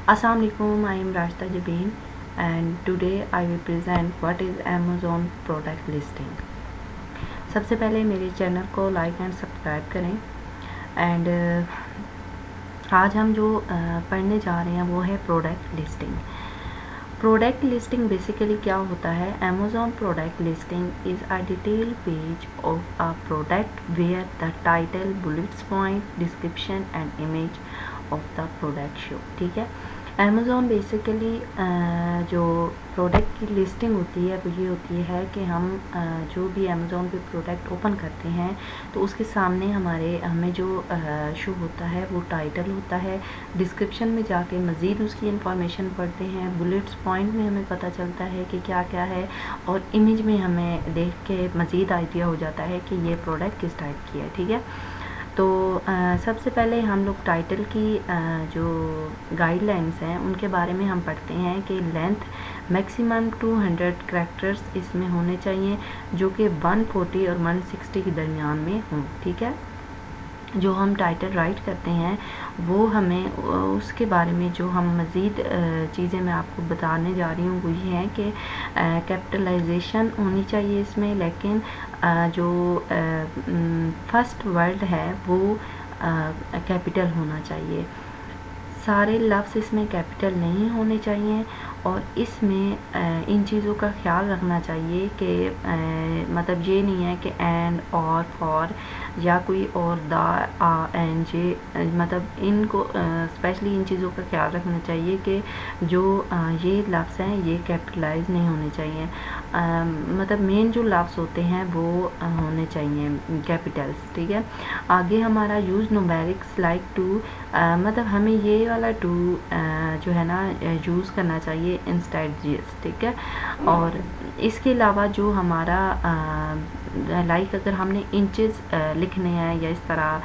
Assalamu alaikum, I am Rashta Jabin and today I will present what is Amazon product listing. सबसे पहले मेरे channel को like and subscribe करें and आज हम जो पढ़ने जा रहे हैं वो है product listing. Product listing basically क्या होता है? Amazon product listing is a detail page of a product where the title, bullets point, description and image of the product show. ठीक है, अमेज़ॉन बेसिकली जो प्रोडक्ट की लिस्टिंग होती है वो ये होती है कि हम जो भी अमेज़ॉन पे प्रोडक्ट ओपन करते हैं तो उसके सामने हमें जो शो होता है वो टाइटल होता है। डिस्क्रिप्शन में जाके मज़ीद उसकी इंफॉर्मेशन पढ़ते हैं। बुलेट्स पॉइंट में हमें पता चलता है कि क्या क्या है और इमेज में हमें देख के मज़ीद आइडिया हो जाता है कि ये प्रोडक्ट किस टाइप की है। ठीक है, तो सबसे पहले हम लोग टाइटल की जो गाइडलाइंस हैं उनके बारे में हम पढ़ते हैं कि लेंथ मैक्सिमम 200 कैरेक्टर्स इसमें होने चाहिए जो कि 140 और 160 के दरमियान में हों। ठीक है, जो हम टाइटल राइट करते हैं वो हमें उसके बारे में जो हम मज़ीद चीज़ें मैं आपको बताने जा रही हूँ वो ये है कि कैपिटलाइजेशन होनी चाहिए इसमें, लेकिन जो फर्स्ट वर्ड है वो कैपिटल होना चाहिए। सारे लफ्ज़ इसमें कैपिटल नहीं होने चाहिए और इसमें इन चीज़ों का ख्याल रखना चाहिए कि मतलब ये नहीं है कि एंड और फॉर या कोई और द एंड जे, मतलब इनको स्पेशली इन चीज़ों का ख्याल रखना चाहिए कि जो ये लफ्ज़ हैं ये कैपिटलाइज नहीं होने चाहिए। मतलब मेन जो लफ्ज़ होते हैं वो होने चाहिए कैपिटल्स। ठीक है, आगे हमारा यूज़ न्यूमेरिक्स लाइक टू, मतलब हमें ये वाला टू जो है ना यूज़ करना चाहिए इंस्टेड जीएस। ठीक है, और इसके अलावा जो हमारा लाइक अगर हमने इंचेस लिखने हैं या इस तरह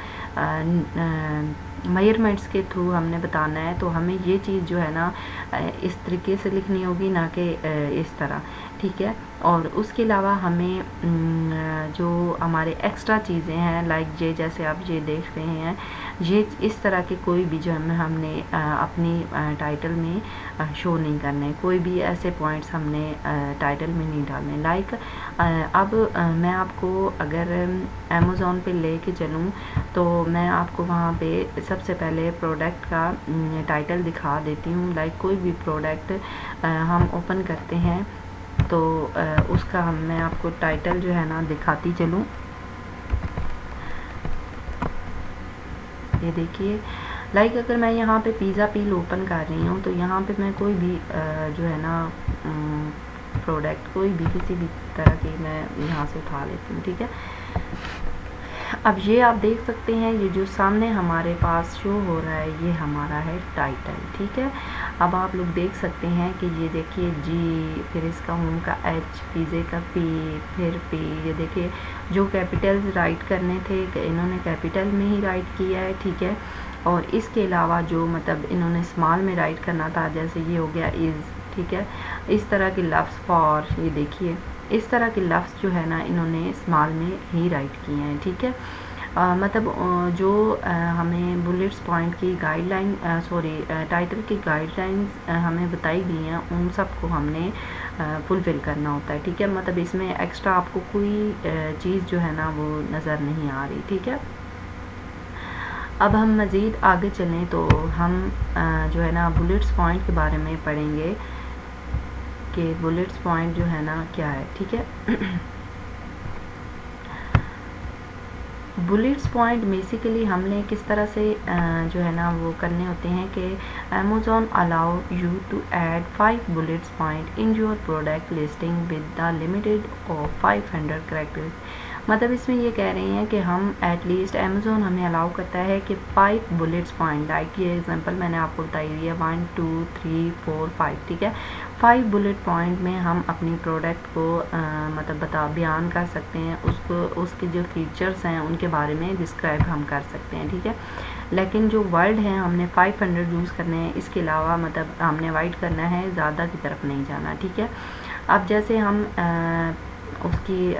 मेजरमेंट्स के थ्रू हमने बताना है तो हमें ये चीज़ जो है ना इस तरीके से लिखनी होगी, ना कि इस तरह। ठीक है, और उसके अलावा हमें जो हमारे एक्स्ट्रा चीज़ें हैं लाइक ये जैसे आप ये देख रहे हैं ये इस तरह के कोई भी जो हमने अपनी टाइटल में शो नहीं करने, कोई भी ऐसे पॉइंट्स हमने टाइटल में नहीं डालने। लाइक अब मैं आपको अगर अमेज़ॉन पे लेके चलूँ तो मैं आपको वहाँ पे सबसे पहले प्रोडक्ट का टाइटल दिखा देती हूँ। लाइक कोई भी प्रोडक्ट हम ओपन करते हैं तो उसका मैं आपको टाइटल जो है ना दिखाती चलूँ। ये देखिए, लाइक अगर मैं यहाँ पे पिज़्ज़ा पील ओपन कर रही हूँ तो यहाँ पे मैं कोई भी जो है ना प्रोडक्ट कोई भी किसी भी तरह की मैं यहाँ से उठा लेती हूँ। ठीक है, अब ये आप देख सकते हैं ये जो सामने हमारे पास शो हो रहा है ये हमारा है टाइटल। ठीक है, अब आप लोग देख सकते हैं कि ये देखिए जी, फिर इसका होम का एच, पिज़्ज़े का पी, फिर पी। ये देखिए जो कैपिटल्स राइट करने थे इन्होंने कैपिटल में ही राइट किया है। ठीक है, और इसके अलावा जो मतलब इन्होंने स्मॉल में राइट करना था जैसे ये हो गया इज़। ठीक है, इस तरह के लफ्ज़ फॉर, ये देखिए इस तरह के लफ्ज़ जो है ना इन्होंने स्मॉल में ही राइट किए हैं। ठीक है, मतलब जो हमें बुलेट्स पॉइंट की गाइडलाइन टाइटल की गाइडलाइंस हमें बताई गई हैं उन सब को हमने फुलफ़िल करना होता है। ठीक है, मतलब इसमें एक्स्ट्रा आपको कोई चीज़ जो है ना वो नज़र नहीं आ रही। ठीक है, अब हम मज़ीद आगे चलें तो हम जो है ना बुलेट्स पॉइंट के बारे में पढ़ेंगे कि बुलेट्स पॉइंट जो है ना क्या है। ठीक है, बुलेट्स पॉइंट बेसिकली हमने किस तरह से जो है ना वो करने होते हैं कि Amazon allow you to add 5 bullets point in your product listing with the limited of 500 characters. मतलब इसमें ये कह रहे हैं कि हम एटलीस्ट अमेज़ॉन हमें अलाउ करता है कि 5 बुलेट्स पॉइंट, लाइक ये एग्जांपल मैंने आपको बताई हुई है 1 2 3 4 5। ठीक है, 5 बुलेट पॉइंट में हम अपनी प्रोडक्ट को मतलब बयान कर सकते हैं, उसको उसके जो फीचर्स हैं उनके बारे में डिस्क्राइब हम कर सकते हैं। ठीक है, लेकिन जो वर्ड है हमने 500 यूज़ करने हैं, इसके अलावा मतलब हमने अवॉइड करना है, ज़्यादा की तरफ नहीं जाना। ठीक है, अब जैसे हम उसकी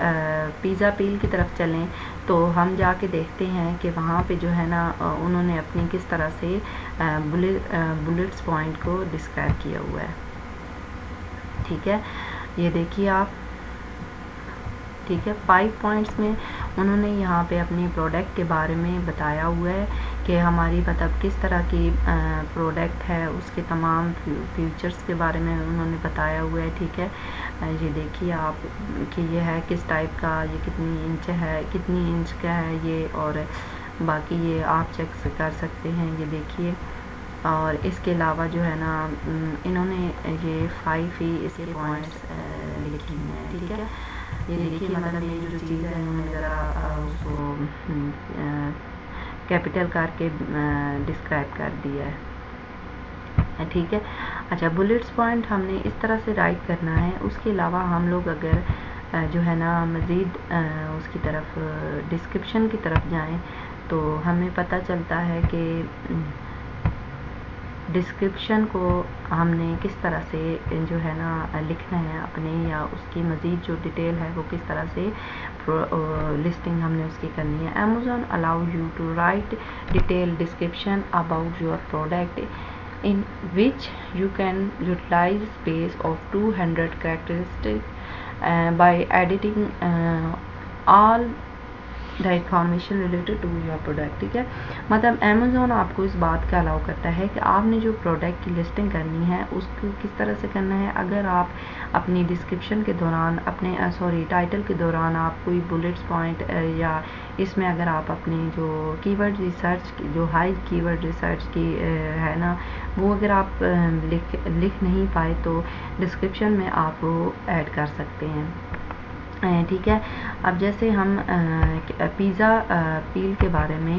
पिज़्ज़ा पील की तरफ चलें तो हम जाके देखते हैं कि वहाँ पे जो है ना उन्होंने अपनी किस तरह से बुलेट्स पॉइंट को डिस्क्राइब किया हुआ है। ठीक है, ये देखिए आप। ठीक है, 5 पॉइंट्स में उन्होंने यहाँ पे अपनी प्रोडक्ट के बारे में बताया हुआ है कि हमारी मतलब किस तरह की प्रोडक्ट है, उसके तमाम फीचर्स के बारे में उन्होंने बताया हुआ है। ठीक है, ये देखिए आप कि ये है किस टाइप का, ये कितनी इंच है, कितनी इंच का है ये, और बाकी ये आप चेक कर सकते हैं। ये देखिए, और इसके अलावा जो है ना इन्होंने ये 5 ही इसके पॉइंट्स लिखे हैं। ठीक है, ये देखिए मतलब ये जो चीज़ है उन्होंने ज़रा उसको कैपिटल करके डिस्क्राइब कर दिया है। ठीक है, अच्छा, बुलेट्स पॉइंट हमने इस तरह से राइट करना है। उसके अलावा हम लोग अगर जो है ना मज़ीद उसकी तरफ डिस्क्रिप्शन की तरफ जाएं तो हमें पता चलता है कि डिस्क्रिप्शन को हमने किस तरह से जो है ना लिखना है अपने, या उसकी मज़ीद जो डिटेल है वो किस तरह से लिस्टिंग हमने उसकी करनी है। Amazon allow you to write detail description about your product in which you can utilize space of 200 characteristics by editing all the information related to your product. ठीक है, मतलब अमेज़ॉन आपको इस बात का अलाउ करता है कि आपने जो प्रोडक्ट की लिस्टिंग करनी है उसको किस तरह से करना है। अगर आप अपनी डिस्क्रिप्शन के दौरान अपने टाइटल के दौरान आप कोई बुलेट्स पॉइंट या इसमें अगर आप अपनी जो कीवर्ड रिसर्च की, जो हाई कीवर्ड रिसर्च की है ना, वो अगर आप लिख नहीं पाए तो डिस्क्रिप्शन में आप वो ऐड कर सकते हैं। ठीक है, अब जैसे हम पिज़्ज़ा पील के बारे में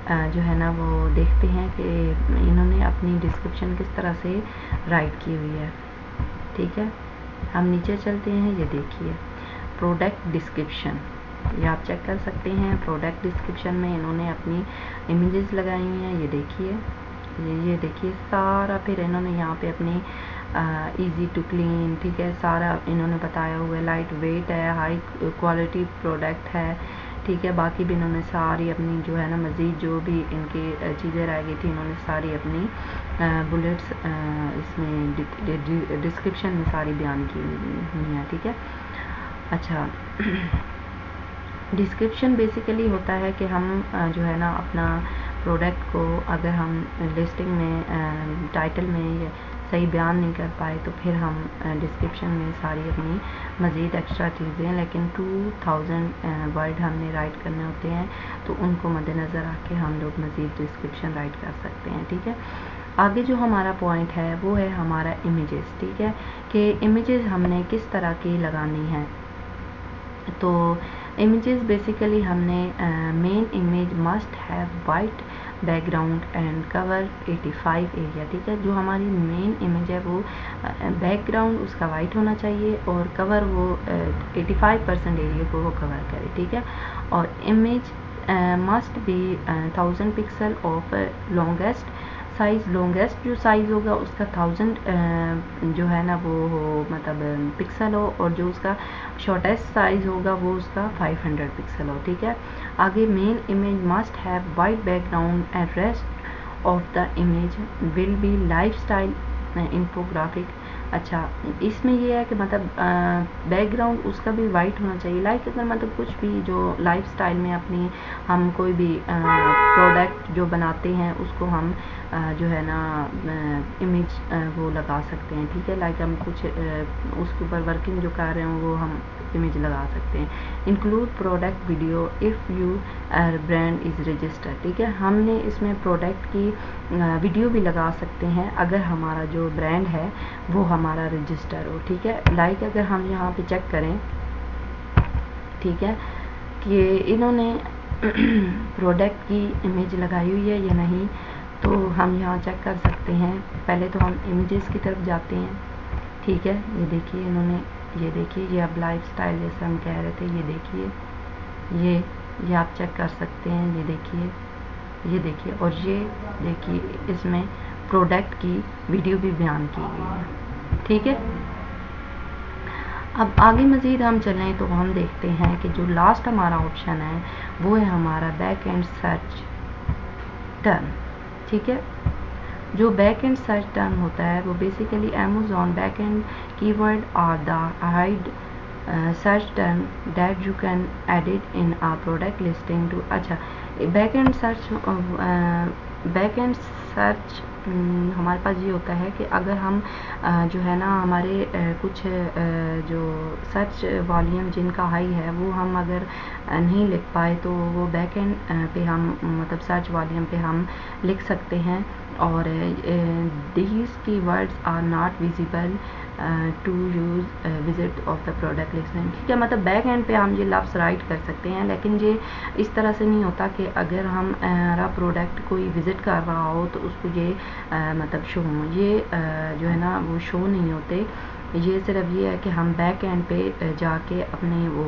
जो है ना वो देखते हैं कि इन्होंने अपनी डिस्क्रिप्शन किस तरह से राइट की हुई है। ठीक है, हम नीचे चलते हैं। ये देखिए प्रोडक्ट डिस्क्रिप्शन, ये आप चेक कर सकते हैं। प्रोडक्ट डिस्क्रिप्शन में इन्होंने अपनी इमेजेस लगाई हुई हैं। ये देखिए सारा, फिर इन्होंने यहाँ पे अपनी इजी टू क्लीन, ठीक है, सारा इन्होंने बताया हुआ है। लाइट वेट है, हाई क्वालिटी प्रोडक्ट है। ठीक है, बाकी भी इन्होंने सारी अपनी जो है ना मज़ीद जो भी इनकी चीज़ें रह गई थी इन्होंने सारी अपनी बुलेट्स इसमें डिस्क्रिप्शन में सारी बयान की हुई है। ठीक है, अच्छा डिस्क्रिप्शन बेसिकली होता है कि हम जो है ना अपना प्रोडक्ट को अगर हम लिस्टिंग में टाइटल में सही बयान नहीं कर पाए तो फिर हम डिस्क्रिप्शन में सारी अपनी मज़ीद एक्स्ट्रा चीज़ें, लेकिन 2000 वर्ड हमने राइट करने होते हैं तो उनको मद्देनज़र आके हम लोग मज़ीद डिस्क्रिप्शन राइट कर सकते हैं। ठीक है, आगे जो हमारा पॉइंट है वो है हमारा इमेजेस। ठीक है, कि इमेजेस हमने किस तरह की लगानी है। तो इमेजेस बेसिकली हमने main image must have white background and cover 85 area. ठीक है, जो हमारी मेन इमेज है वो बैकग्राउंड उसका वाइट होना चाहिए और कवर वो 85% एरिया को वो कवर करे। ठीक है, और image must be 1000 pixel of longest size. Longest जो साइज़ होगा उसका 1000 जो है ना वो मतलब पिक्सल हो, और जो उसका शॉर्टेस्ट साइज़ होगा वो उसका 500 पिक्सल हो। ठीक है, आगे main image must have white background and rest of the image will be lifestyle infographic. अच्छा, इसमें ये है कि मतलब बैकग्राउंड उसका भी वाइट होना चाहिए। लाइक अगर मतलब कुछ भी जो लाइफस्टाइल में अपनी हम कोई भी प्रोडक्ट जो बनाते हैं उसको हम जो है ना इमेज वो लगा सकते हैं। ठीक है, लाइक हम कुछ उसके ऊपर वर्किंग जो कर रहे हैं वो हम इमेज लगा सकते हैं। Include product video if you brand is registered. ठीक है, हमने इसमें प्रोडक्ट की वीडियो भी लगा सकते हैं अगर हमारा जो ब्रांड है वो हमारा रजिस्टर हो। ठीक है, लाइक अगर हम यहाँ पे चेक करें, ठीक है, कि इन्होंने प्रोडक्ट की इमेज लगाई हुई है या नहीं, तो हम यहाँ चेक कर सकते हैं। पहले तो हम इमेजेस की तरफ जाते हैं। ठीक है, ये देखिए इन्होंने, ये देखिए ये अब लाइफ स्टाइल जैसे हम कह रहे थे, ये देखिए ये आप चेक कर सकते हैं। ये देखिए और ये देखिए इसमें प्रोडक्ट की वीडियो भी बयान की गई है। ठीक है, अब आगे मज़ीद हम चलें तो हम देखते हैं कि जो लास्ट हमारा ऑप्शन है वो है हमारा बैक एंड सर्च टर्म। ठीक है, जो बैक एंड सर्च टर्म होता है वो basically Amazon back end keyword are the hide search term that you can edit in a product listing too. अच्छा, बैक एंड सर्च हमारे पास ये होता है कि अगर हम जो है ना हमारे कुछ जो सर्च वॉल्यूम जिनका हाई है वो हम अगर नहीं लिख पाए तो वो बैक एंड पे हम मतलब सर्च वॉल्यूम पे हम लिख सकते हैं। और these keywords are not visible to use visit of the product listing. ठीक है, मतलब बैक एंड पे हम ये लफ्ज़ राइट कर सकते हैं, लेकिन ये इस तरह से नहीं होता कि अगर हम प्रोडक्ट कोई विज़िट कर रहा हो तो उसको ये मतलब शो हो, ये जो है ना वो शो नहीं होते। ये सिर्फ ये है कि हम बैक एंड पे जाके अपने वो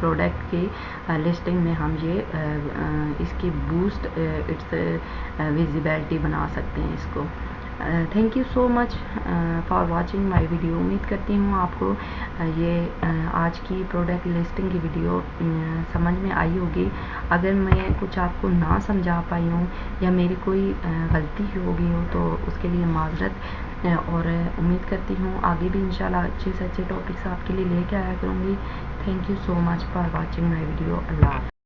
प्रोडक्ट के लिस्टिंग में हम ये इसकी बूस्ट इट्स विजिबिलिटी बना सकते हैं इसको। Thank you so much for watching my video. उम्मीद करती हूँ आपको ये आज की प्रोडक्ट लिस्टिंग की वीडियो समझ में आई होगी। अगर मैं कुछ आपको ना समझा पाई हूँ या मेरी कोई गलती हो गई हो तो उसके लिए माज़रत, और उम्मीद करती हूँ आगे भी इंशाल्लाह अच्छे से अच्छे टॉपिक्स आपके लिए लेके आया करूँगी। Thank you so much for watching my video. Allah.